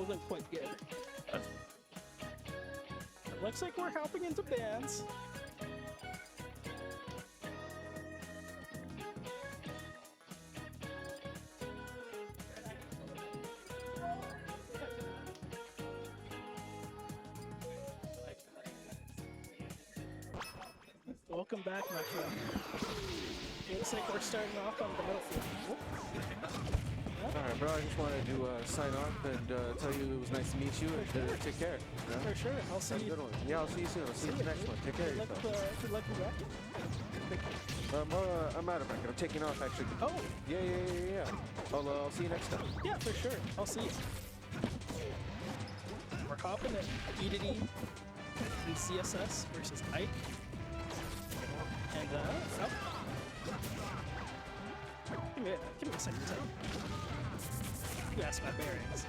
wasn't quite good. It looks like we're hopping into bands. Welcome back, my friend. Looks like we're starting off on Battlefield. Alright, bro, I just wanted to sign off and tell you it was nice to meet you and take care. You know? For sure. I'll see you. Good one. Yeah, I'll see you soon. I'll see you in the next one. Take care of yourself. Good luck with that. I'm out of bracket. I'm taking off, actually. Oh! Yeah. I'll see you next time. Yeah, for sure. I'll see you. We're hopping at DDD and ZSS versus Ike. And, give me a second time. You asked my bearings.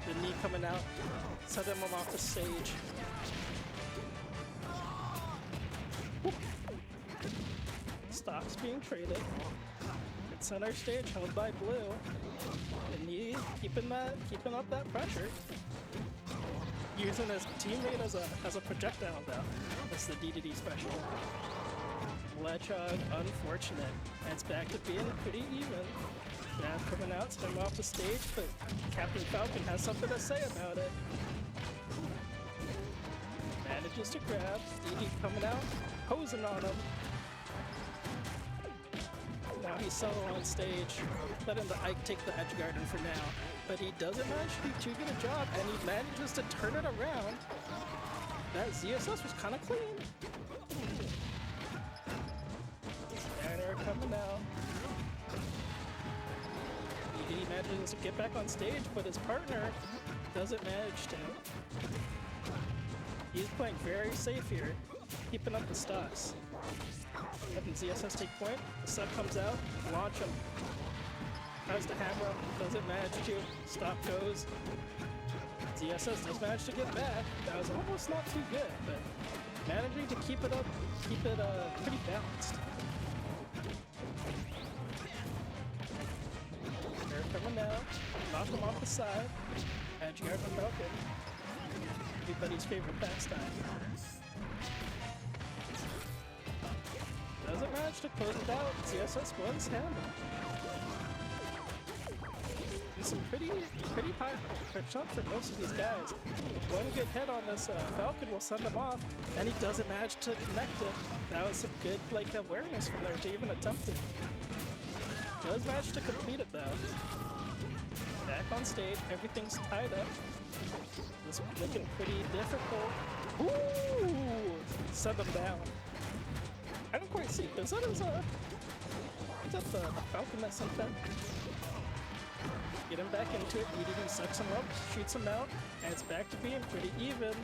The knee coming out, sending him off the stage. Whoop. Stocks being traded. At center stage, held by Blue. The knee keeping up that pressure. Using his teammate as a projectile though. That's the DDD special. Ledgehog, unfortunate. And it's back to being pretty even. Nav coming out, send him off the stage, but Captain Falcon has something to say about it. Manages to grab, DD coming out, posing on him. Now he's solo on stage, letting the Ike take the edge garden for now. But he doesn't manage to do too good a job, and he manages to turn it around. That ZSS was kind of clean. Banner coming out. He manages to get back on stage, but his partner doesn't manage to. He's playing very safe here, keeping up the stocks. Having ZSS take point, the sub comes out, launch him. Tries to hammer him, doesn't manage to. Stock goes. ZSS does manage to get back. That was almost not too good, but managing to keep it up, keep it pretty balanced. They're coming out, knock him off the side. Edge guard from Falcon. Everybody's favorite pastime. Doesn't manage to close it out. ZSS was handled. Some pretty high shot for most of these guys. One good hit on this Falcon will send him off, and he doesn't manage to connect it. That was some good awareness from there to even attempt it. Does manage to complete it though. Back on stage, everything's tied up. This one's looking pretty difficult. Ooh! Send him down. I don't quite see. Is that the Falcon that sent that? Get him back into it, DDD sucks him up, shoots him out, and it's back to being pretty even.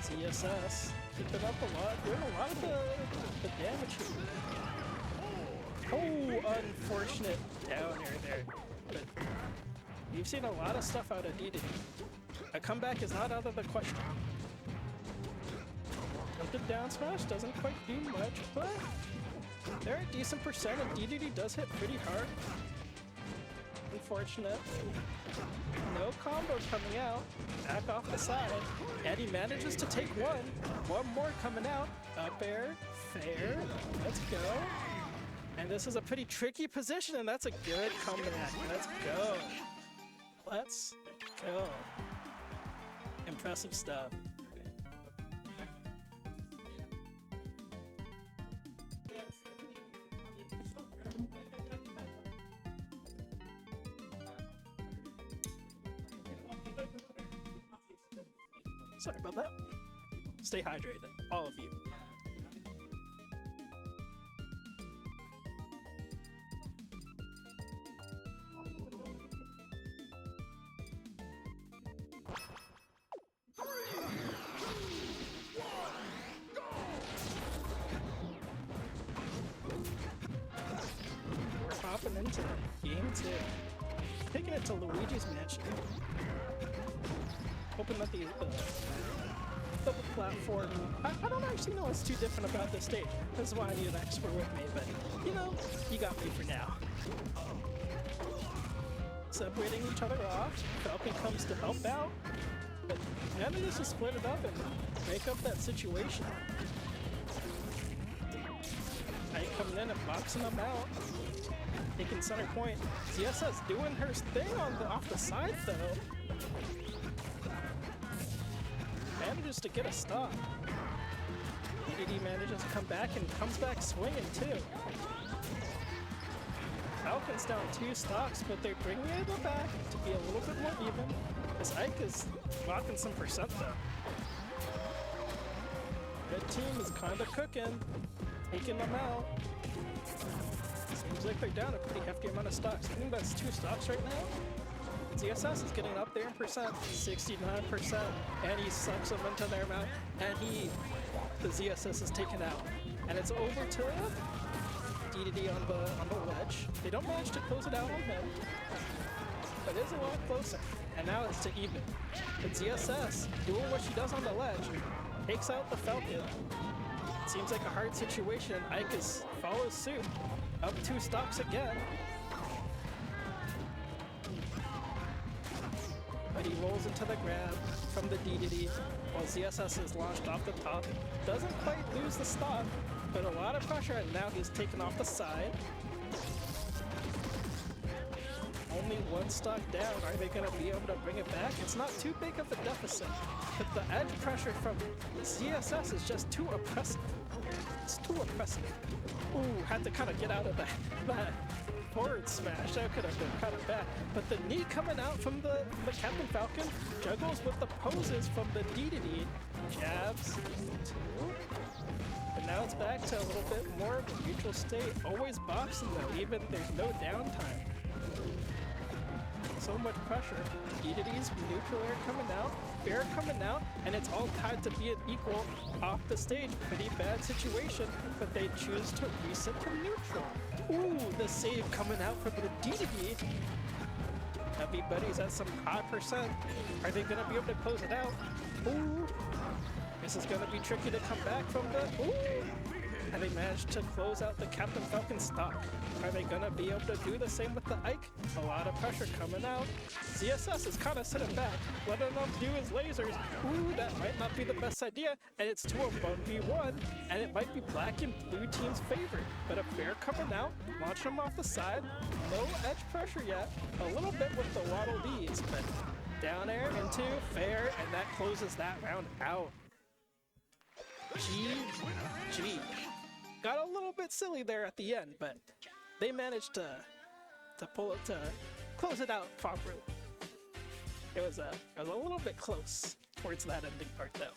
ZSS keeping up a lot, doing a lot of the damage here. Oh, unfortunate down air there. But you've seen a lot of stuff out of DDD. A comeback is not out of the question. Jumping down smash doesn't quite do much, but they're a decent percent, and DDD does hit pretty hard. Unfortunate. No combo coming out. Back off the side. And he manages to take one. One more coming out. Up air. Fair. Let's go. And this is a pretty tricky position, and that's a good comeback. Let's go. Let's go. Impressive stuff. Sorry about that. Stay hydrated, all of you. We're hopping into game 2. Taking it to Luigi's Mansion. Hoping that the double platform. I don't actually know what's too different about this stage. This is why I need an expert with me, but you know, you got me for now. separating each other off. Falcon comes to help out, but manages to split it up and break up that situation. Ike coming in and boxing them out, taking center point. ZSS doing her thing off the side though. Manages to get a stop. DDD manages to come back and comes back swinging too. Falcon's down 2 stocks, but they're bringing it back to be a little bit more even. As Ike is rocking some percent though. Red team is kind of cooking, taking them out. Seems like they're down a pretty hefty amount of stocks. I think that's 2 stocks right now. ZSS is getting up there in percent, 69%, and he sucks them into their mouth, and the ZSS is taken out. And it's over to DDD on the ledge. They don't manage to close it out on him, but it is a lot closer. And now it's to even. But ZSS, doing what she does on the ledge, takes out the Falcon. It seems like a hard situation. Ike follows suit, up 2 stocks again. But he rolls into the grab from the DDD while ZSS is launched off the top. Doesn't quite lose the stock, but a lot of pressure, and now he's taken off the side. Only 1 stock down. Are they going to be able to bring it back? It's not too big of a deficit, but the edge pressure from ZSS is just too oppressive. It's too oppressive. Ooh, had to kind of get out of that forward smash. That could have been kind of bad. But the knee coming out from the Captain Falcon juggles with the poses from the DDD. Jabs, 2. But now it's back to a little bit more of a neutral state. Always boxing though, even there's no downtime. So much pressure. DDD's neutral air coming out, fair coming out, and it's all tied to being equal off the stage. Pretty bad situation, but they choose to reset to neutral. Ooh, the save coming out from the DDD. Everybody's at some high percent. Are they gonna be able to close it out? Ooh, this is gonna be tricky to come back from the, ooh. And they managed to close out the Captain Falcon stock. Are they gonna be able to do the same with the Ike? A lot of pressure coming out. ZSS is kind of sitting back, letting them do his lasers. Ooh, that might not be the best idea, and it's to a 1v1, and it might be black and blue team's favorite. But a fair coming out, launch him off the side. No edge pressure yet. A little bit with the waddle Ds, but down air into fair, and that closes that round out. GG. Got a little bit silly there at the end, but they managed to pull it to close it out properly. It was a little bit close towards that ending part though.